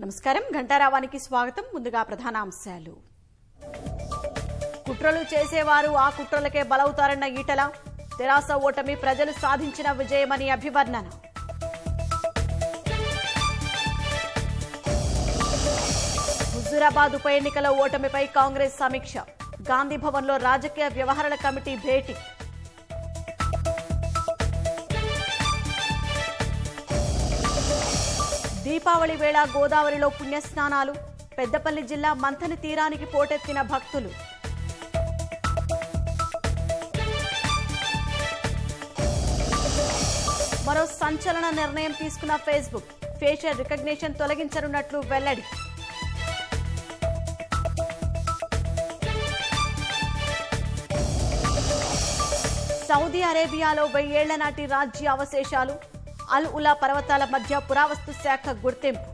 నమస్కారం ఘంటారావానికి స్వాగతం. ముందుగా ప్రధాన అంశాలు. కుట్రలు చేసేవారు ఆ కుట్రలకే బలవుతారన్న ఈటల. తెరాస ఓటమి ప్రజలు సాధించిన విజయమని అభివర్ణన. హుజూరాబాద్ ఉప ఎన్నికల ఓటమిపై కాంగ్రెస్ సమీక్ష. గాంధీ భవన్లో రాజకీయ వ్యవహారాల కమిటీ భేటీ. దీపావళి వేళ గోదావరిలో పుణ్యస్నానాలు. పెద్దపల్లి జిల్లా మంథని తీరానికి పోటెత్తిన భక్తులు. మరో సంచలన నిర్ణయం తీసుకున్న ఫేస్బుక్. ఫేషియల్ రికగ్నిషన్ తొలగించనున్నట్లు వెల్లడి. సౌదీ అరేబియాలో 1000 ఏళ్ల నాటి రాజ్య అవశేషాలు. అల్ ఉలా పర్వతాల మధ్య పురావస్తు శాఖ గుర్తింపు.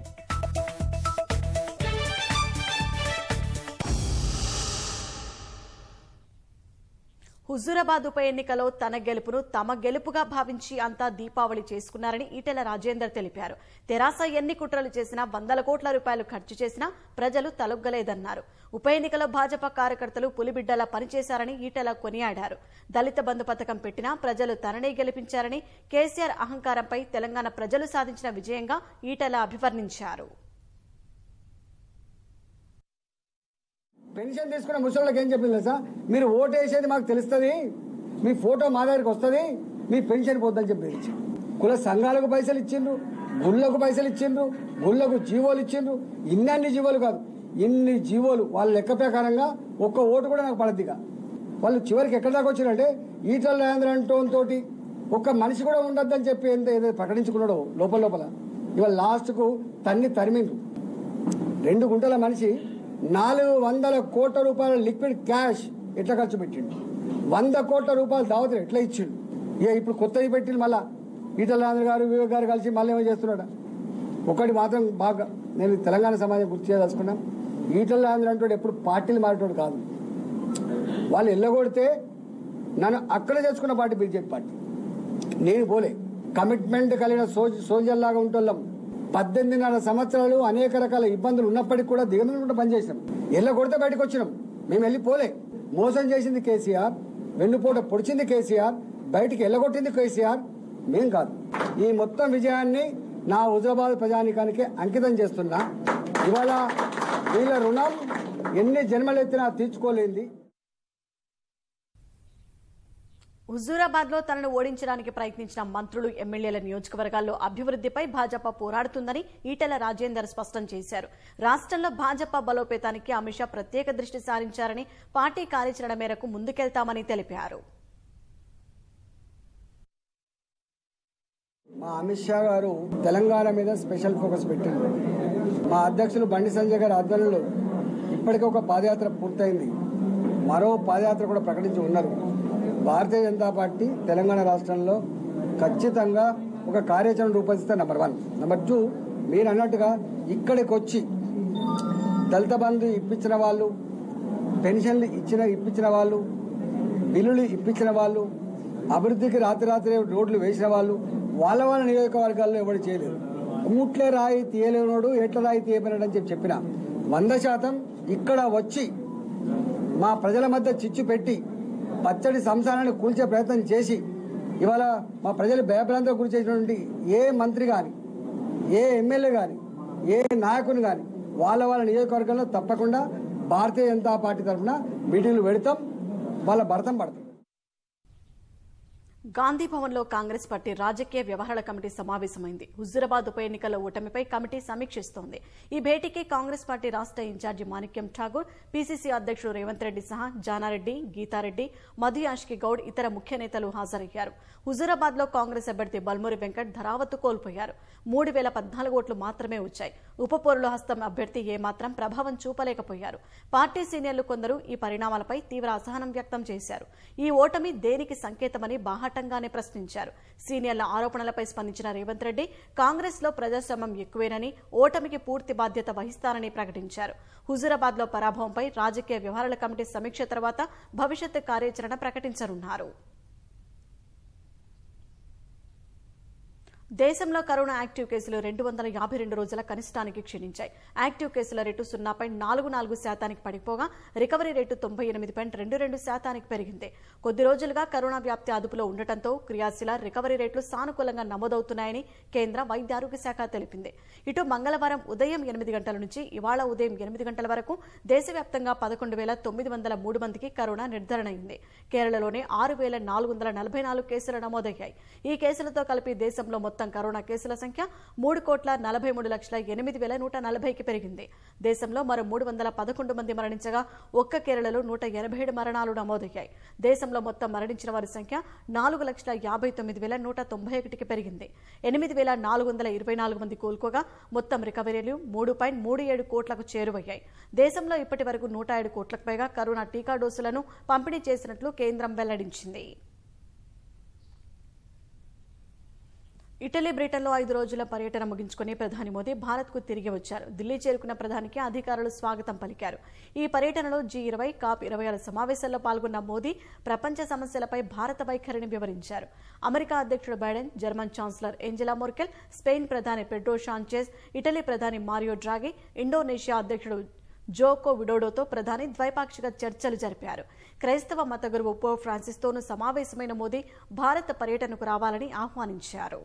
హుజూరాబాద్ ఉప ఎన్నికలో తన గెలుపును తమ గెలుపుగా భావించి అంతా దీపావళి చేసుకున్నారని ఈటెల రాజేందర్ తెలిపారు. తెరాస ఎన్ని కుట్రలు చేసినా 100 కోట్ల రూపాయలు ఖర్చు చేసినా ప్రజలు తలొగ్గలేదన్నారు. ఉప ఎన్నికలో భాజపా కార్యకర్తలు పులిబిడ్డలా పనిచేశారని ఈటెల కొనియాడారు. దళిత బంధు పథకం పెట్టినా ప్రజలు తననే గెలిపించారని, కేసీఆర్ అహంకారంపై తెలంగాణ ప్రజలు సాధించిన విజయంగా ఈటెల అభివర్ణించారు. పెన్షన్ తీసుకున్న ముసలికి ఏం చెప్పింది సార్, మీరు ఓటు వేసేది మాకు తెలుస్తుంది, మీ ఫోటో మా దగ్గరికి వస్తుంది, మీ పెన్షన్ పోద్దని చెప్పి కుల సంఘాలకు పైసలు ఇచ్చిండ్రు, గుళ్ళకు పైసలు ఇచ్చిండ్రు, గుళ్ళకు జీవోలు ఇచ్చిండ్రు. ఇన్ని జీవోలు కాదు, ఇన్ని జీవోలు వాళ్ళ లెక్క ప్రకారంగా ఒక్క ఓటు కూడా నాకు పడద్దిగా. వాళ్ళు చివరికి ఎక్కడి దాకా వచ్చినంటే ఈటల రాజేంద్ర అంటోతో ఒక్క మనిషి కూడా ఉండొద్దని చెప్పి ఏదో ప్రకటించుకున్నాడో లోపల ఇవాళ లాస్ట్కు తరిమిండ్రు. 2 గుంటల మనిషి 400 కోట్ల రూపాయల లిక్విడ్ క్యాష్ ఎట్లా ఖర్చు పెట్టిండు, 100 కోట్ల రూపాయలు దావతులు ఎట్లా ఇచ్చిండు. ఇక ఇప్పుడు కొత్తవి పెట్టిండు. మళ్ళా ఈటల రాజేంద్ర గారు, వివేక్ గారు కలిసి మళ్ళీ ఏమో చేస్తున్నాడు. ఒకటి మాత్రం బాగా నేను తెలంగాణ సమాజం గుర్తు చేయదలుచుకున్నాను, ఈటల రాజేంద్ర అంటూ ఎప్పుడు పార్టీలు మారేటోడు కాదు. వాళ్ళు ఎల్లగొడితే నన్ను అక్కడ తెచ్చుకున్న పార్టీ బీజేపీ పార్టీ. నేను పోలే, కమిట్మెంట్ కలిగిన సోల్జర్లాగా ఉంటున్నాం. 18.5 సంవత్సరాలు అనేక రకాల ఇబ్బందులు ఉన్నప్పటికీ కూడా దిగకుండా పనిచేసినాం. ఎల్ల కొడితే బయటకు వచ్చినాం. మేము వెళ్ళిపోలే. మోసం చేసింది కేసీఆర్, వెన్నుపోట పొడిచింది కేసీఆర్, బయటికి ఎల్లగొట్టింది కేసీఆర్, మేం కాదు. ఈ మొత్తం విజయాన్ని నా హుజూరాబాద్ ప్రజానీకానికి అంకితం చేస్తున్నా. ఇవాళ వీళ్ళ రుణం ఎన్ని జన్మలెత్తినా తీర్చుకోలేంది. హుజూరాబాద్ లో తనను ఓడించడానికి ప్రయత్నించిన మంత్రులు, ఎమ్మెల్యేల నియోజకవర్గాల్లో అభివృద్ధిపై భాజపా పోరాడుతుందని ఈటెల రాజేందర్ స్పష్టం చేశారు. రాష్ట్రంలో భాజపా బలోపేతానికి అమిత్ షా ప్రత్యేక దృష్టి సారించారని, పార్టీ కార్యాచరణ మేరకు ముందుకెళ్తామని తెలిపారు. మా అమిత్ షా గారు తెలంగాణ మీద స్పెషల్ ఫోకస్ పెట్టింది. మా అధ్యక్షులు బండి సంజయ్ గారి ఆధ్వర్యంలో ఇప్పటికే ఒక పాదయాత్ర పూర్తయింది, మరో పాదయాత్ర కూడా ప్రకటించి ఉన్నారు. భారతీయ జనతా పార్టీ తెలంగాణ రాష్ట్రంలో ఖచ్చితంగా ఒక కార్యాచరణ రూపొందిస్తే నెంబర్ 1. నెంబర్ 2, మీరు అన్నట్టుగా ఇక్కడికి వచ్చి దళిత బంధు ఇప్పించిన వాళ్ళు, పెన్షన్లు ఇప్పించిన వాళ్ళు, బిల్లులు ఇప్పించిన వాళ్ళు, అభివృద్ధికి రాత్రి రోడ్లు వేసిన వాళ్ళు, వాళ్ళ నియోజకవర్గాల్లో ఎవరు చేయలేదు. కూట్లే రాయి తీయలేనోడు ఎట్ల రాయి తీయబడినాడు అని చెప్పిన 100% ఇక్కడ వచ్చి మా ప్రజల మధ్య చిచ్చు పెట్టి పచ్చడి సంసారాన్ని కూల్చే ప్రయత్నం చేసి ఇవాళ మా ప్రజలు భయభ్రాంతికి గురి చేసినటువంటి ఏ మంత్రి కానీ, ఏ ఎమ్మెల్యే కానీ, ఏ నాయకుని కానీ వాళ్ళ నియోజకవర్గంలో తప్పకుండా భారతీయ జనతా పార్టీ తరఫున మీటింగ్లు పెడతాం, వాళ్ళ భరతం పడతాం. గాంధీ భవన్లో కాంగ్రెస్ పార్టీ రాజకీయ వ్యవహారాల కమిటీ సమావేశమైంది. హుజూరాబాద్ ఉప ఎన్నికల ఓటమిపై కమిటీ సమీక్షిస్తోంది. ఈ భేటీకి కాంగ్రెస్ పార్టీ రాష్ట్ర ఇన్ఛార్జి మాణిక్యం ఠాగూర్, పీసీసీ అధ్యక్షుడు రేవంత్ రెడ్డి సహా జానారెడ్డి, గీతారెడ్డి, మధు యాష్కి గౌడ్, ఇతర ముఖ్య నేతలు హాజరయ్యారు. హుజూరాబాద్ లో కాంగ్రెస్ అభ్యర్థి బల్మూరి వెంకట్ ధరావత్తు కోల్పోయారు. 3014 ఓట్లు మాత్రమే వచ్చాయి. ఉపపోరుల హస్తం అభ్యర్థి ఏమాత్రం ప్రభావం చూపలేకపోయారు. పార్టీ సీనియర్లు కొందరు ఈ పరిణామాలపై తీవ్ర అసహనం వ్యక్తం చేశారు. ఈ ఓటమి దేనికి సంకేతమని బాహాటంగానే ప్రశ్నించారు. సీనియర్ల ఆరోపణలపై స్పందించిన రేవంత్ రెడ్డి కాంగ్రెస్ లో ప్రజాశ్రమం ఎక్కువేనని, ఓటమికి పూర్తి బాధ్యత వహిస్తారని ప్రకటించారు. హుజూరాబాద్ లో పరాభవంపై రాజకీయ వ్యవహారాల కమిటీ సమీక్ష తర్వాత భవిష్యత్ కార్యాచరణ ప్రకటించనున్నారు. దేశంలో కరోనా యాక్టివ్ కేసులు 252 రోజుల కనిష్టానికి క్షీణించాయి. యాక్టివ్ కేసుల రేటు 0.44% పడిపోగా రికవరీ రేటు 98.22% పెరిగింది. కొద్ది రోజులుగా కరోనా వ్యాప్తి అదుపులో ఉండటంతో క్రియాశీల రికవరీ రేట్లు సానుకూలంగా నమోదవుతున్నాయని కేంద్ర వైద్య ఆరోగ్య శాఖ తెలిపింది. ఇటు మంగళవారం ఉదయం 8 గంటల నుంచి ఇవాళ ఉదయం 8 గంటల వరకు దేశవ్యాప్తంగా 11,903 మందికి కరోనా నిర్ధారణ అయింది. కేరళలోనే 6,444 కేసులు నమోదయ్యాయి. ఈ కేసులతో కలిపి దేశంలో మొత్తం కరోనా కేసుల సంఖ్య 3,43,08,140కి పెరిగింది. దేశంలో మరో 311 మంది మరణించగా ఒక్క కేరళలో 187 మరణాలు నమోదయ్యాయి. దేశంలో మొత్తం మరణించిన వారి సంఖ్య 4,59,191కి పెరిగింది. 8,424 మంది కోలుకోగా మొత్తం రికవరీలు 3.37 కోట్లకు చేరువయ్యాయి. దేశంలో ఇప్పటి వరకు 107 కోట్లకు పైగా కరోనా టీకా డోసులను పంపిణీ చేసినట్లు కేంద్రం వెల్లడించింది. ఇటలీ, బ్రిటన్లో 5 రోజుల పర్యటన ముగించుకుని ప్రధాని మోదీ భారత్కు తిరిగి వచ్చారు. ఢిల్లీ చేరుకున్న ప్రధానికి అధికారులు స్వాగతం పలికారు. ఈ పర్యటనలో G20 COP26 సమావేశాల్లో పాల్గొన్న మోదీ ప్రపంచ సమస్యలపై భారత వైఖరిని వివరించారు. అమెరికా అధ్యక్షుడు Biden, German chancellor Angela Merkel, Spain ప్రధాని పెడ్రో సాంచెజ్, ఇటలీ ప్రధాని మారియో డ్రాగి, ఇండోనేషియా అధ్యక్షుడు జోకో విడోడోతో ప్రధాని ద్వైపాక్షిక చర్చలు జరిపారు. క్రైస్తవ మత గురువు పోప్ ఫ్రాన్సిస్తోనూ సమావేశమైన మోదీ భారత పర్యటనకు రావాలని ఆహ్వానించారు.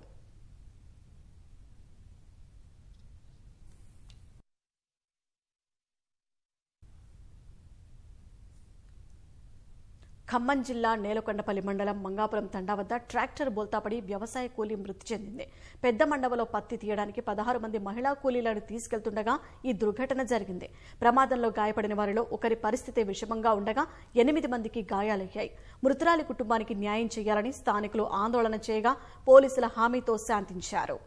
ఖమ్మం జిల్లా నేలకొండపల్లి మండలం మంగాపురం తండా వద్ద ట్రాక్టర్ బోల్తాపడి వ్యవసాయ కూలీ మృతి చెందింది. పెద్ద మండవలో పత్తి తీయడానికి 16 మంది మహిళా కూలీలను తీసుకెళ్తుండగా ఈ దుర్ఘటన జరిగింది. ప్రమాదంలో గాయపడిన వారిలో ఒకరి పరిస్థితి విషమంగా ఉండగా 8 మందికి గాయాలయ్యాయి. మృతురాలి కుటుంబానికి న్యాయం చేయాలని స్థానికులు ఆందోళన చేయగా పోలీసుల హామీతో శాంతించారు.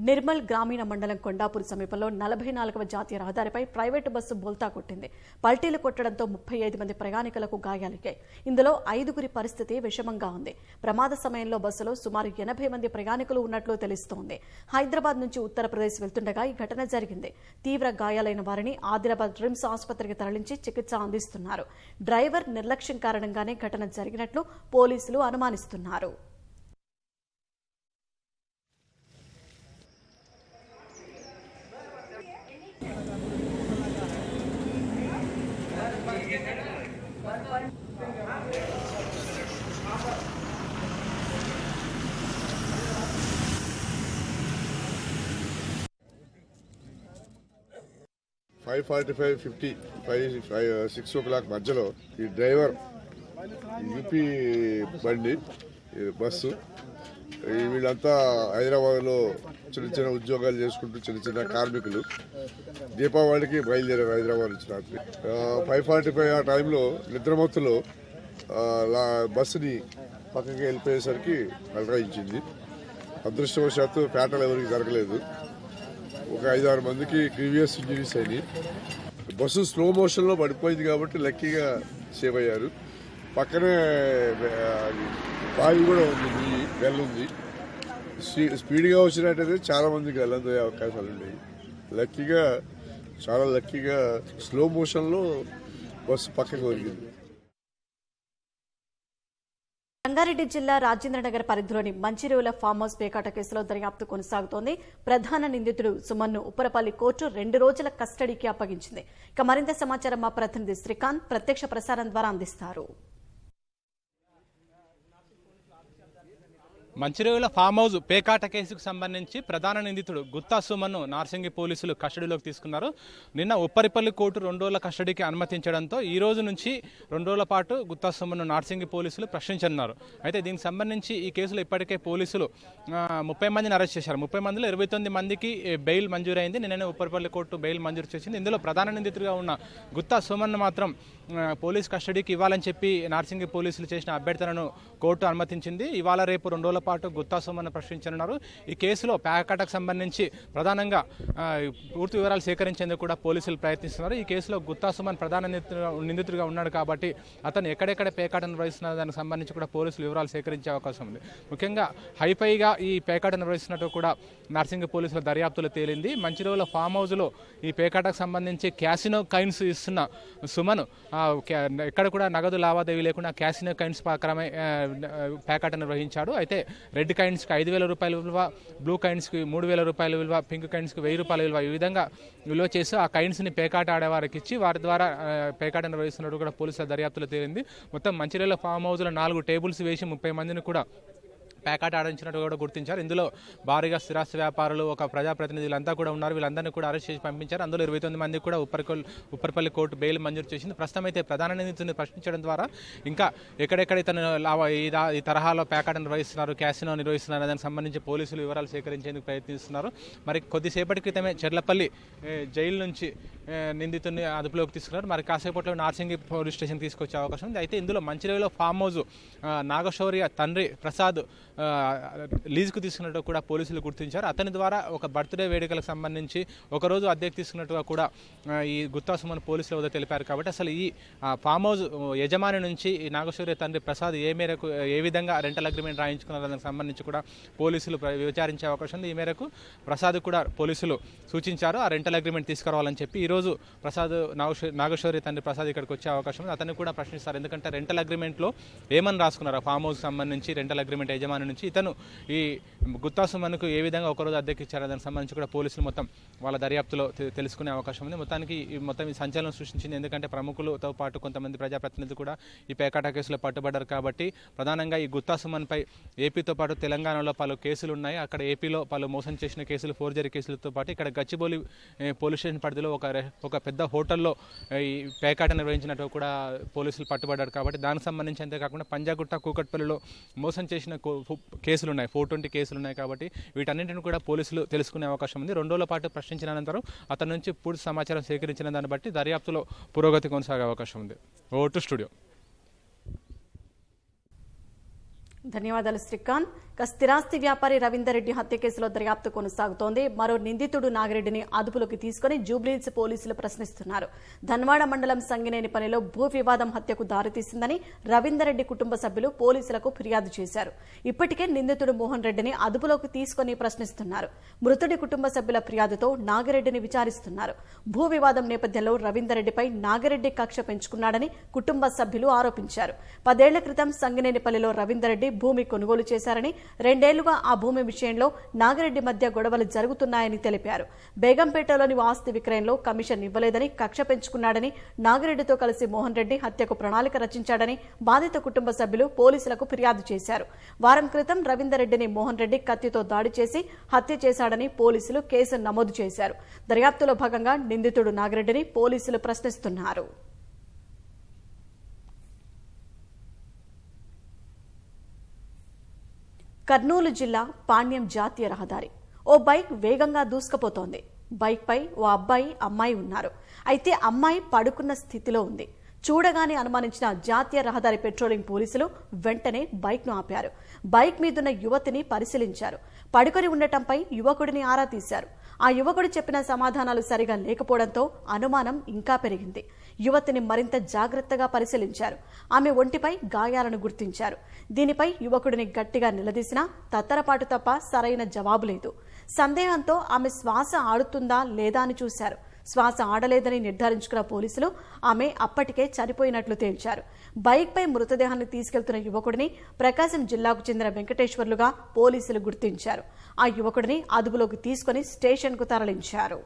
నిర్మల్ గ్రామీణ మండలం కొండాపూర్ సమీపంలో 44వ జాతీయ రహదారిపై ప్రైవేటు బస్సు బోల్తా కొట్టింది. పల్టీలు కొట్టడంతో 35 మంది ప్రయాణికులకు గాయాలయ్యాయి. ఇందులో 5గురి పరిస్థితి విషమంగా ఉంది. ప్రమాద సమయంలో బస్సులో సుమారు 80 మంది ప్రయాణికులు ఉన్నట్లు తెలుస్తోంది. హైదరాబాద్ నుంచి ఉత్తరప్రదేశ్ వెళ్తుండగా ఈ ఘటన జరిగింది. తీవ్ర గాయాలైన వారిని ఆదిలాబాద్ రిమ్స్ ఆసుపత్రికి తరలించి చికిత్స అందిస్తున్నారు. డ్రైవర్ నిర్లక్ష్యం కారణంగానే ఘటన జరిగినట్లు పోలీసులు అనుమానిస్తున్నారు. $6 o'clock మధ్యలో ఈ డ్రైవర్ యూపీ బండి బస్సు వీళ్ళంతా హైదరాబాద్లో చిన్న చిన్న ఉద్యోగాలు చేసుకుంటూ చిన్న చిన్న కార్మికులు దీపావళికి బయలుదేరారు హైదరాబాద్ నుంచి రాత్రి 5:45 ఆ టైంలో నిద్రమత్తులో బస్సుని పక్కకి వెళ్ళిపోయేసరికి అలరాయించింది. అదృష్టవశాత్తు పేటలు ఎవరికి జరగలేదు. ఒక 5-6 మందికి గ్రీవియస్ ఇంజరీస్ అయినాయి. బస్సు స్లో మోషన్లో పడిపోయింది కాబట్టి లక్కీగా సేవ్ అయ్యారు. పక్కనే బావి కూడా ఉంది, గల్లుంది. స్పీడ్గా వచ్చినట్టయితే చాలా మందికి గల్లందయ్యే అవకాశాలు ఉన్నాయి. చాలా లక్కీగా స్లో మోషన్లో బస్సు పక్కకు ఒరిగింది. రంగారెడ్డి జిల్లా రాజేంద్రనగర్ పరిధిలోని మంచిరేవుల ఫామ్ హౌస్ పేకాట కేసులో దర్యాప్తు కొనసాగుతోంది. ప్రధాన నిందితుడు సుమన్ను ఉప్పరపల్లి కోర్టు 2 రోజుల కస్టడీకి అప్పగించింది. ఇక మరింత సమాచారం మా ప్రతినిధి శ్రీకాంత్ ప్రత్యక్ష ప్రసారం ద్వారా అందిస్తారు. మంచిరేవుల ఫామ్ హౌస్ పేకాట కేసుకు సంబంధించి ప్రధాన నిందితుడు గుత్తా సుమన్ను నార్సింగి పోలీసులు కస్టడీలోకి తీసుకున్నారు. నిన్న ఉప్పరిపల్లి కోర్టు 2 రోజుల కస్టడీకి అనుమతించడంతో ఈ రోజు నుంచి 2 రోజుల పాటు గుత్తా సుమన్ను నార్సింగి పోలీసులు ప్రశ్నించనున్నారు. అయితే దీనికి సంబంధించి ఈ కేసులో ఇప్పటికే పోలీసులు 30 మందిని అరెస్ట్ చేశారు. 30 మందిలో 29 మందికి బెయిల్ మంజూరైంది. నిన్ననే ఉప్పరిపల్లి కోర్టు బెయిల్ మంజూరు చేసింది. ఇందులో ప్రధాన నిందితుడిగా ఉన్న గుత్తా సుమన్ను మాత్రం పోలీస్ కస్టడీకి ఇవ్వాలని చెప్పి నార్సింగి పోలీసులు చేసిన అభ్యర్థనను కోర్టు అనుమతించింది. ఇవాళ రేపు 2 రోజుల పాటు గుత్తా సుమన్ ప్రశ్నించనున్నారు. ఈ కేసులో పేకాటకు సంబంధించి ప్రధానంగా పూర్తి వివరాలు సేకరించేందుకు కూడా పోలీసులు ప్రయత్నిస్తున్నారు. ఈ కేసులో గుత్తా సుమన్ ప్రధాన నిందితుడిగా ఉన్నాడు కాబట్టి అతను ఎక్కడెక్కడ పేకాట నిర్వహిస్తున్నారు దానికి సంబంధించి కూడా పోలీసులు వివరాలు సేకరించే అవకాశం ఉంది. ముఖ్యంగా హైఫైగా ఈ పేకాట నిర్వహిస్తున్నట్టు కూడా నార్సింగి పోలీసుల దర్యాప్తులో తేలింది. మంచిర్యాల ఫామ్ హౌస్లో ఈ పేకాటకు సంబంధించి క్యాసినో కాయిన్స్ ఇస్తున్న సుమన్ ఎక్కడ కూడా నగదు లావాదేవీ లేకుండా క్యాసినో కాయిన్స్ ప్రకారమే పేకాట నిర్వహించాడు. అయితే రెడ్ కాయిన్స్కి 5,000 రూపాయల విలువ, బ్లూ కాయిన్స్కి 3,000 రూపాయల విలువ, పింక్ కాయిన్స్కి 1,000 రూపాయల విలువ, ఈ విధంగా విలువ చేసి ఆ కాయిన్స్ని పేకాట ఆడేవారికి ఇచ్చి వారి ద్వారా పేకాట నిర్వహిస్తున్నట్టు కూడా పోలీసుల దర్యాప్తులో తేలింది. మొత్తం మంచిర్యాల ఫామ్ హౌస్లో 4 టేబుల్స్ వేసి 30 మందిని కూడా పేకాట ఆడించినట్టు కూడా గుర్తించారు. ఇందులో భారీగా స్థిరాస్తి వ్యాపారులు, ఒక ప్రజాప్రతినిధులంతా కూడా ఉన్నారు. వీళ్ళందరినీ కూడా అరెస్ట్ చేసి పంపించారు. అందులో 29 మంది కూడా ఉప్పర్పల్లి కోర్టు బెయిల్ మంజూరు చేసింది. ప్రస్తుతం అయితే ప్రధాన నిందితుడిని ప్రశ్నించడం ద్వారా ఇంకా ఎక్కడెక్కడ ఇతను ఈ తరహాలో పేకాట నిర్వహిస్తున్నారు, క్యాసినో నిర్వహిస్తున్నారు దానికి సంబంధించి పోలీసులు వివరాలు సేకరించేందుకు ప్రయత్నిస్తున్నారు. మరి కొద్దిసేపటి క్రితమే చెర్లపల్లి జైలు నుంచి నిందితుడిని అదుపులోకి తీసుకున్నారు. మరి కాసేపట్లో నార్సింగి పోలీస్ స్టేషన్ తీసుకొచ్చే అవకాశం ఉంది. అయితే ఇందులో మంచిర్యాలలో ఫామ్ హౌస్ నాగశౌర్య తండ్రి ప్రసాద్ లీజుకు తీసుకున్నట్టు కూడా పోలీసులు గుర్తించారు. అతని ద్వారా ఒక బర్త్డే వేడుకలకు సంబంధించి ఒకరోజు అద్దెకు తీసుకున్నట్టుగా కూడా ఈ గుత్తా సుమన్ పోలీసుల వద్ద తెలిపారు. కాబట్టి అసలు ఈ ఫామ్ హౌస్ యజమాని నుంచి ఈ నాగశౌర్య తండ్రి ప్రసాద్ ఏ విధంగా రెంటల్ అగ్రిమెంట్ రాయించుకున్నారు దానికి సంబంధించి కూడా పోలీసులు విచారించే అవకాశం ఉంది. ఈ మేరకు ప్రసాద్ కూడా పోలీసులు సూచించారు ఆ రెంటల్ అగ్రిమెంట్ తీసుకురావాలని చెప్పి. ఈరోజు ప్రసాద్ నాగశౌర్య తండ్రి ప్రసాద్ ఇక్కడికి వచ్చే అవకాశం ఉంది. అతన్ని కూడా ప్రశ్నిస్తారు. ఎందుకంటే రెంటల్ అగ్రిమెంట్లో ఏమని రాసుకున్నారు ఫామ్ హౌస్ సంబంధించి రెంటల్ అగ్రిమెంట్ యజమాని నుంచి ఇతను ఈ గుత్తా సుమన్కు ఏ విధంగా ఒకరోజు అద్దెకిచ్చారో దానికి సంబంధించి కూడా పోలీసులు మొత్తం వాళ్ళ దర్యాప్తులో తెలుసుకునే అవకాశం ఉంది. మొత్తానికి మొత్తం ఈ సంచలనం సృష్టించింది. ఎందుకంటే ప్రముఖులతో పాటు కొంతమంది ప్రజాప్రతినిధులు కూడా ఈ పేకాట కేసులో పట్టుబడ్డారు. కాబట్టి ప్రధానంగా ఈ గుత్తా సుమన్పై ఏపీతో పాటు తెలంగాణలో పలు కేసులు ఉన్నాయి. అక్కడ ఏపీలో పలు మోసం చేసిన కేసులు, ఫోర్జరీ కేసులతో పాటు ఇక్కడ గచ్చిబౌలి పోలీస్ స్టేషన్ పరిధిలో ఒక పెద్ద హోటల్లో ఈ పేకాట నిర్వహించినట్టు కూడా పోలీసులు పట్టుబడ్డారు. కాబట్టి దానికి సంబంధించి అంతేకాకుండా పంజాగుట్ట, కూకట్పల్లిలో మోసం చేసిన కేసులు ఉన్నాయి, 420 కేసులు ఉన్నాయి. కాబట్టి వీటన్నింటిని కూడా పోలీసులు తెలుసుకునే అవకాశం ఉంది. 2 రోజుల పాటు ప్రశ్నించిన అనంతరం అతని నుంచి పూర్తి సమాచారం సేకరించిన దాన్ని బట్టి దర్యాప్తులో పురోగతి కొనసాగే అవకాశం ఉంది. Vote studio. ధన్యవాదాలు శ్రీకాంత్. స్థిరాస్తి వ్యాపారి రవీందర్ రెడ్డి హత్య కేసులో దర్యాప్తు కొనసాగుతోంది. మరో నిందితుడు నాగిరెడ్డిని అదుపులోకి తీసుకుని జూబ్లీహిల్స్ పోలీసులు ప్రశ్నిస్తున్నారు. ధన్వాడ మండలం సంగినేని పనిలో భూ వివాదం హత్యకు దారితీసిందని రవీందర్ రెడ్డి కుటుంబ సభ్యులు పోలీసులకు ఫిర్యాదు చేశారు. ఇప్పటికే నిందితుడు మోహన్ రెడ్డిని అదుపులోకి తీసుకుని ప్రశ్నిస్తున్నారు. మృతుడి కుటుంబ సభ్యుల ఫిర్యాదుతో నాగిరెడ్డిని విచారిస్తున్నారు. భూ వివాదం నేపథ్యంలో రవీందర్ రెడ్డిపై నాగిరెడ్డి కక్ష పెంచుకున్నాడని కుటుంబ సభ్యులు ఆరోపించారు. 10 ఏళ్ల క్రితం సంగినేనిపల్లిలో రవీందర్ రెడ్డి భూమి కొనుగోలు చేశారని, 2 ఏళ్లుగా ఆ భూమి విషయంలో నాగిరెడ్డి మధ్య గొడవలు జరుగుతున్నాయని తెలిపారు. బేగంపేటలోని ఆస్తి విక్రయంలో కమిషన్ ఇవ్వలేదని కక్ష పెంచుకున్నాడని, నాగిరెడ్డితో కలిసి మోహన్ రెడ్డి హత్యకు ప్రణాళిక రచించాడని బాధిత కుటుంబ సభ్యులు పోలీసులకు ఫిర్యాదు చేశారు. వారం క్రితం రవీందర్ రెడ్డిని మోహన్ రెడ్డి కత్తితో దాడి చేసి హత్య చేశాడని పోలీసులు కేసు నమోదు చేశారు. దర్యాప్తులో భాగంగా నిందితుడు నాగిరెడ్డిని పోలీసులు ప్రశ్నిస్తున్నారు. కర్నూలు జిల్లా పాణ్యం జాతీయ రహదారి. ఓ బైక్ వేగంగా దూసుకుపోతోంది. బైక్ పై ఓ అబ్బాయి, అమ్మాయి ఉన్నారు. అయితే అమ్మాయి పడుకున్న స్థితిలో ఉంది. చూడగానే అనుమానించిన జాతీయ రహదారి పెట్రోలింగ్ పోలీసులు వెంటనే బైక్ ను ఆపారు. బైక్ మీదున్న యువతిని పరిశీలించారు. పడుకొని ఉండటంపై యువకుడిని ఆరా తీశారు. ఆ యువకుడు చెప్పిన సమాధానాలు సరిగా లేకపోవడంతో అనుమానం ఇంకా పెరిగింది. యువతిని మరింత జాగ్రత్తగా పరిశీలించారు. ఆమె ఒంటిపై గాయాలను గుర్తించారు. దీనిపై యువకుడిని గట్టిగా నిలదీసినా తత్తరపాటు తప్ప సరైన జవాబు లేదు. సందేహంతో ఆమె శ్వాస ఆడుతుందా లేదా అని చూశారు. శ్వాస ఆడలేదని నిర్ధారించుకున్న పోలీసులు ఆమె అప్పటికే చనిపోయినట్లు తేల్చారు. బైక్పై మృతదేహాన్ని తీసుకెళ్తున్న యువకుడిని ప్రకాశం జిల్లాకు చెందిన వెంకటేశ్వర్లుగా పోలీసులు గుర్తించారు. ఆ యువకుడిని అదుపులోకి తీసుకుని స్టేషన్కు తరలించారు.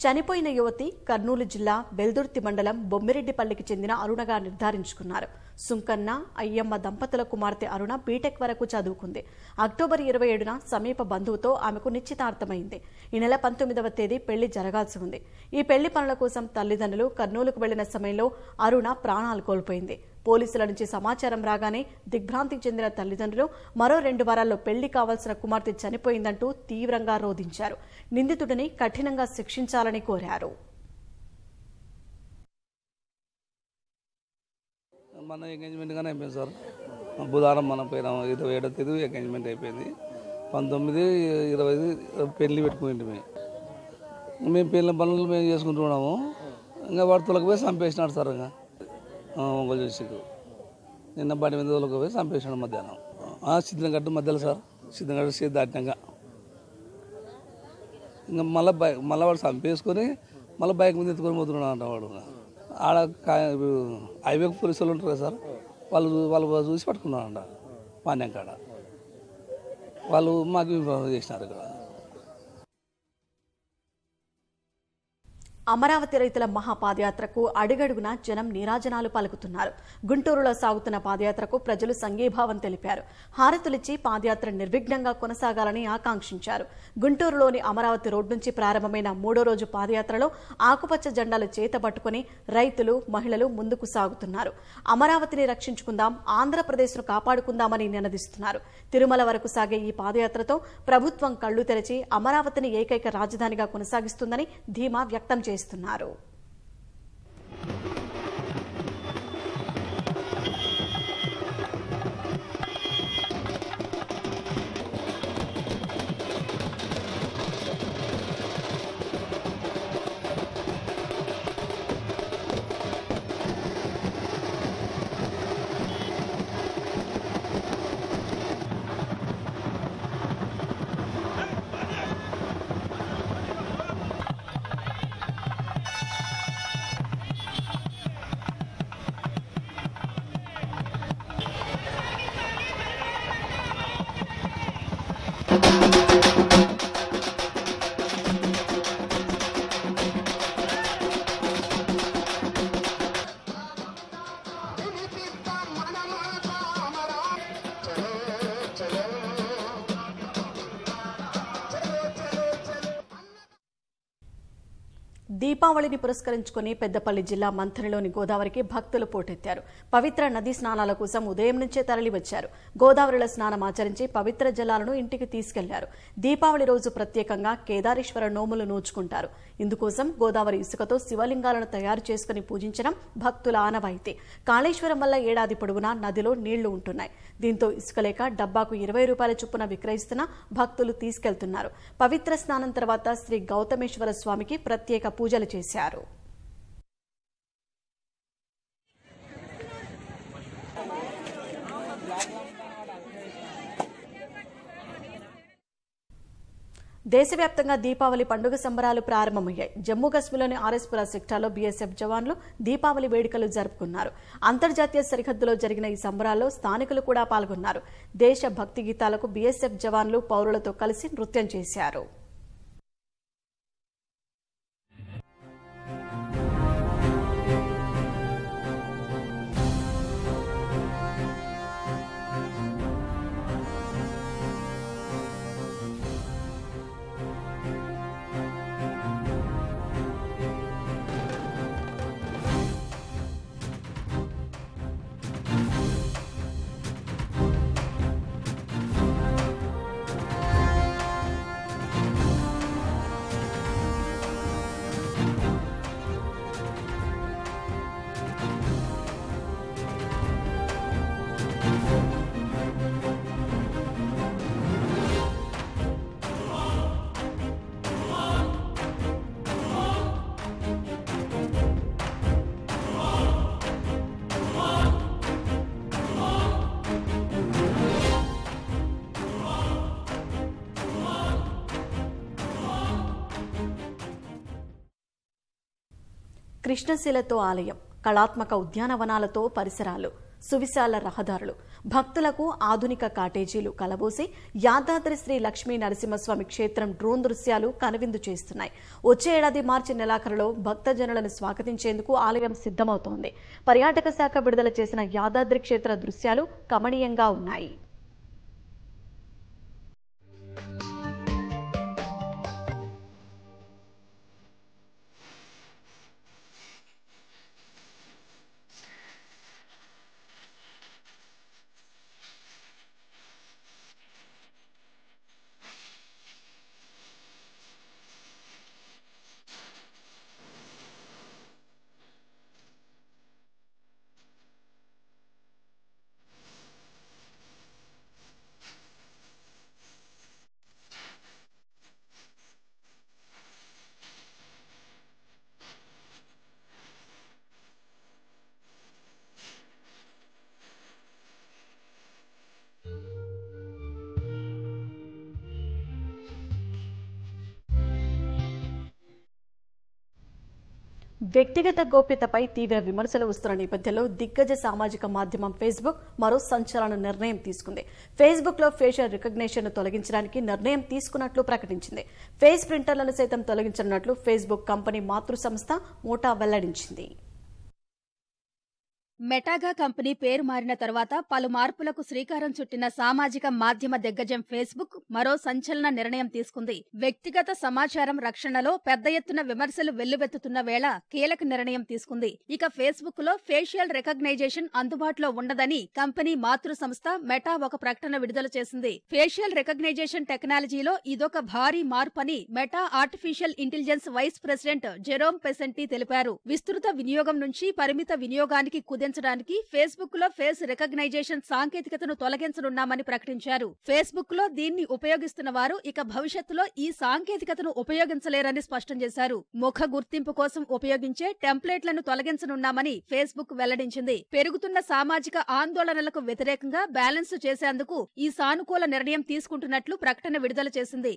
చనిపోయిన యువతి కర్నూలు జిల్లా బెల్దుర్తి మండలం బొమ్మిరెడ్డిపల్లికి చెందిన అరుణగా నిర్ధారించుకున్నారు. సుంకన్న అయ్యమ్మ దంపతుల కుమార్తె అరుణ బీటెక్ వరకు చదువుకుంది. అక్టోబర్ 27న సమీప బంధువుతో ఆమెకు నిశ్చితార్థమైంది. ఈ నెల 19వ తేదీ పెళ్లి జరగాల్సి ఉంది. ఈ పెళ్లి పనుల కోసం తల్లిదండ్రులు కర్నూలుకు వెళ్లిన సమయంలో అరుణ ప్రాణాలు కోల్పోయింది. పోలీసుల నుంచి సమాచారం రాగానే దిగ్భ్రాంతికి చెందిన తల్లిదండ్రులు మరో 2 వారాల్లో పెళ్లి కావాల్సిన కుమార్తె చనిపోయిందంటూ తీవ్రంగా రోధించారు. నిందితుడిని కఠినంగా శిక్షించాలని కోరారు. మన ఎంగేజ్మెంట్ గానే అయిపోయింది సార్. బుధవారం మనం పోయినా 27వ తేదీ ఎంగేజ్మెంట్ అయిపోయింది. 19, 20 పెళ్లి పెట్టుకుంటే మేము పెళ్లి పనులు మేము చేసుకుంటున్నాము. ఇంకా వాడు తొలగి పోయి చంపేసినాడు సార్. ఇంకా ఒంగోలు చూసి నిన్న 8 రోజులకు పోయి చంపేసినాడు మధ్యాహ్నం. సిద్ధంగట్టు మధ్యలో సార్, సిద్ధంగట్టు సీట్ దాటినాక ఇంకా మళ్ళీ వాడు చంపేసుకొని మళ్ళీ బైక్ మీద ఎత్తుకొని పోతున్నాడు అంట. వాడు ఆడ హైవే పోలీసులు ఉంటారు కదా సార్, వాళ్ళు చూసి పట్టుకున్నారంట పాణ్యం కాడ. వాళ్ళు మాకు ఇన్ఫార్మ్ చేసినారు. ఇక్కడ అమరావతి రైతుల మహాపాదయాత్రకు అడుగడుగునా జనం నీరాజనాలు పలుకుతున్నారు. గుంటూరులో సాగుతున్న పాదయాత్రకు ప్రజలు సంఘీభావం తెలిపారు. హారతులిచ్చి పాదయాత్ర నిర్విఘ్నంగా కొనసాగాలని ఆకాంక్షించారు. గుంటూరులోని అమరావతి రోడ్ నుంచి ప్రారంభమైన 3వ రోజు పాదయాత్రలో ఆకుపచ్చ జెండాలు చేతబట్టుకుని రైతులు, మహిళలు ముందుకు సాగుతున్నారు. అమరావతిని రక్షించుకుందాం, ఆంధ్రప్రదేశ్ను కాపాడుకుందామని నినదిస్తున్నారు. తిరుమల వరకు సాగే ఈ పాదయాత్రతో ప్రభుత్వం కళ్లు తెరిచి అమరావతిని ఏకైక రాజధానిగా కొనసాగిస్తుందని ధీమా వ్యక్తం చేస్తున్నారు. దీపావళిని పురస్కరించుకుని పెద్దపల్లి జిల్లా మంథనిలోని గోదావరికి భక్తులు పోటెత్తారు. పవిత్ర నదీ స్నానాల కోసం ఉదయం నుంచే తరలివచ్చారు. గోదావరిలో స్నానం ఆచరించి పవిత్ర జలాలను ఇంటికి తీసుకెళ్లారు. దీపావళి రోజు ప్రత్యేకంగా కేదారేశ్వర నోములు నోచుకుంటారు. ఇందుకోసం గోదావరి ఇసుకతో శివలింగాలను తయారు చేసుకుని పూజించడం భక్తుల ఆనవాయితీ. కాళేశ్వరం వల్ల ఏడాది పొడవునా నదిలో నీళ్లు ఉంటున్నాయి. దీంతో ఇసుక లేక డబ్బాకు 20 రూపాయల చొప్పున విక్రయిస్తున్న భక్తులు తీసుకెళ్తున్నారు. పవిత్ర స్నానం తర్వాత శ్రీ గౌతమేశ్వర స్వామికి ప్రత్యేక పూజలు చేశారు. దేశవ్యాప్తంగా దీపావళి పండుగ సంబరాలు ప్రారంభమయ్యాయి. జమ్మూ కశ్మీర్లోని ఆర్ఎస్పురా సెక్టార్లో బీఎస్ఎఫ్ జవాన్లు దీపావళి వేడుకలు జరుపుకున్నారు. అంతర్జాతీయ సరిహద్దులో జరిగిన ఈ సంబరాల్లో స్థానికులు కూడా పాల్గొన్నారు. దేశ భక్తి గీతాలకు బీఎస్ఎఫ్ జవాన్లు పౌరులతో కలిసి నృత్యం చేశారు. కృష్ణశిలతో ఆలయం, కళాత్మక ఉద్యానవనాలతో పరిసరాలు, సువిశాల రహదారులు, భక్తులకు ఆధునిక కాటేజీలు కలబోసి యాదాద్రి శ్రీ లక్ష్మీ నరసింహస్వామి క్షేత్రం డ్రోన్ దృశ్యాలు కనువిందు చేస్తున్నాయి. వచ్చే ఏడాది మార్చి నెలాఖరులో భక్తజనులను స్వాగతించేందుకు ఆలయం సిద్ధమవుతోంది. పర్యాటక శాఖ విడుదల చేసిన యాదాద్రి క్షేత్ర దృశ్యాలు కమనీయంగా ఉన్నాయి. వ్యక్తిగత గోప్యతపై తీవ్ర విమర్శలు వస్తున్న నేపథ్యంలో దిగ్గజ సామాజిక మాధ్యమం ఫేస్బుక్ మరో సంచలన నిర్ణయం తీసుకుంది. ఫేస్బుక్ లో ఫేషియల్ రికగ్నిషన్ ను తొలగించడానికి నిర్ణయం తీసుకున్నట్లు ప్రకటించింది. ఫేస్ ప్రింటర్లను సైతం తొలగించనున్నట్లు ఫేస్బుక్ కంపెనీ మాతృ సంస్థ మోటా వెల్లడించింది. మెటాగా కంపెనీ పేరు మారిన తర్వాత పలు మార్పులకు శ్రీకారం చుట్టిన సామాజిక మాధ్యమ దిగ్గజం ఫేస్బుక్ మరో సంచలన నిర్ణయం తీసుకుంది. వ్యక్తిగత సమాచారం రక్షణలో పెద్ద ఎత్తున విమర్శలు వెల్లువెత్తుతున్న వేళ కీలక నిర్ణయం తీసుకుంది. ఇక ఫేస్బుక్ లో ఫేషియల్ రికగ్నైజేషన్ అందుబాటులో ఉండదని కంపెనీ మాతృ సంస్థ మెటా ఒక ప్రకటన విడుదల చేసింది. ఫేషియల్ రికగ్నైజేషన్ టెక్నాలజీలో ఇదొక భారీ మార్పని Meta artificial intelligence vice president Jerome Pesenti తెలిపారు. విస్తృత వినియోగం నుంచి పరిమిత వినియోగానికి ంచడానికి ఫేస్బుక్ లో ఫేస్ రికగ్నైజేషన్ సాంకేతికతను తొలగించనున్నామని ప్రకటించారు. ఫేస్బుక్ లో దీన్ని ఉపయోగిస్తున్న వారు ఇక భవిష్యత్తులో ఈ సాంకేతికతను ఉపయోగించలేరని స్పష్టం చేశారు. ముఖ గుర్తింపు కోసం ఉపయోగించే టెంప్లెట్లను తొలగించనున్నామని ఫేస్బుక్ వెల్లడించింది. పెరుగుతున్న సామాజిక ఆందోళనలకు వ్యతిరేకంగా బ్యాలెన్స్ చేసేందుకు ఈ సానుకూల నిర్ణయం తీసుకుంటున్నట్లు ప్రకటన విడుదల చేసింది.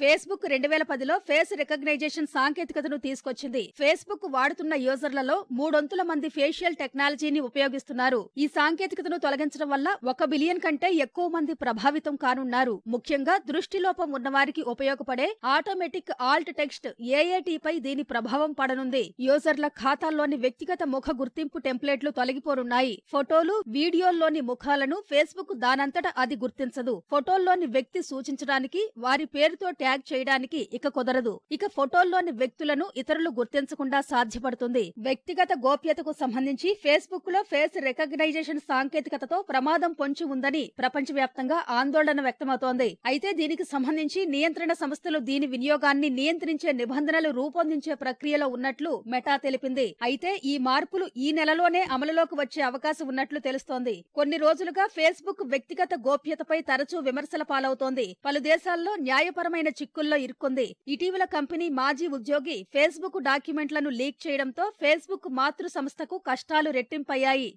ఫేస్బుక్ 2010లో ఫేస్ రికగ్నైజేషన్ సాంకేతికతను తీసుకొచ్చింది. ఫేస్బుక్ వాడుతున్న యూజర్లలో 300 మంది ఫేషియల్ టెక్నాలజీని ఉపయోగిస్తున్నారు. ఈ సాంకేతికతను తొలగించడం వల్ల 1 బిలియన్ కంటే ఎక్కువ మంది ప్రభావితం కానున్నారు. ముఖ్యంగా దృష్టిలోపం ఉన్నవారికి ఉపయోగపడే ఆటోమేటిక్ ఆల్ట్ టెక్స్ట్ AAT పై దీని ప్రభావం పడనుంది. యూజర్ల ఖాతాల్లోని వ్యక్తిగత ముఖ గుర్తింపు టెంప్లెట్లు తొలగిపోనున్నాయి. ఫోటోలు, వీడియోల్లోని ముఖాలను ఫేస్బుక్ దానంతట అది గుర్తించదు. ఫోటోల్లోని వ్యక్తి సూచించడానికి, వారి పేరుతో ట్యాగ్ చేయడానికి ఇక కుదరదు. ఇక ఫోటోల్లోని వ్యక్తులను ఇతరులు గుర్తించకుండా సాధ్యపడుతుంది. వ్యక్తిగత గోప్యతకు సంబంధించి ఫేస్బుక్ లో ఫేస్ రికగ్నైజేషన్ సాంకేతికతతో ప్రమాదం పొంచి ఉందని ప్రపంచవ్యాప్తంగా ఆందోళన వ్యక్తమవుతోంది. అయితే దీనికి సంబంధించి నియంత్రణ సంస్థలు దీని వినియోగాన్ని నియంత్రించే నిబంధనలు రూపొందించే ప్రక్రియలో ఉన్నట్లు మెటా తెలిపింది. అయితే ఈ మార్పులు ఈ నెలలోనే అమలులోకి వచ్చే అవకాశం ఉన్నట్లు తెలుస్తోంది. కొన్ని రోజులుగా ఫేస్బుక్ వ్యక్తిగత గోప్యతపై తరచూ విమర్శల పాలవుతోంది. పలు దేశాల్లో న్యాయపరమైన చిక్కుల్లో ఇరుక్కుంది. ఇటీవల కంపెనీ మాజీ ఉద్యోగి ఫేస్బుక్ డాక్యుమెంట్లను లీక్ చేయడంతో ఫేస్బుక్ మాతృ సంస్థకు కష్టాలు రెట్టింపయ్యాయి.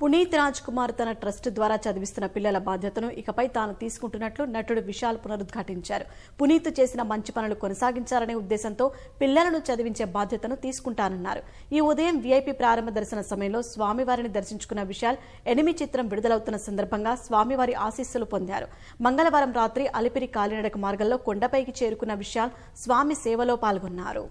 పునీత్ రాజ్ కుమార్ తన ట్రస్ట్ ద్వారా చదివిస్తున్న పిల్లల బాధ్యతను ఇకపై తాను తీసుకుంటున్నట్లు నటుడు విశాల్ పునరుద్ఘాటించారు. పునీత్ చేసిన మంచి పనులు కొనసాగించాలనే ఉద్దేశంతో పిల్లలను చదివించే బాధ్యతను తీసుకుంటానన్నారు. ఈ ఉదయం VIP ప్రారంభ దర్శన సమయంలో స్వామివారిని దర్శించుకున్న విశాల్ ఎనిమి చిత్రం విడుదలవుతున్న సందర్భంగా స్వామివారి ఆశీస్సులు పొందారు. మంగళవారం రాత్రి అలిపిరి కాలినడక మార్గంలో కొండపైకి చేరుకున్న విశాల్ స్వామి సేవలో పాల్గొన్నారు.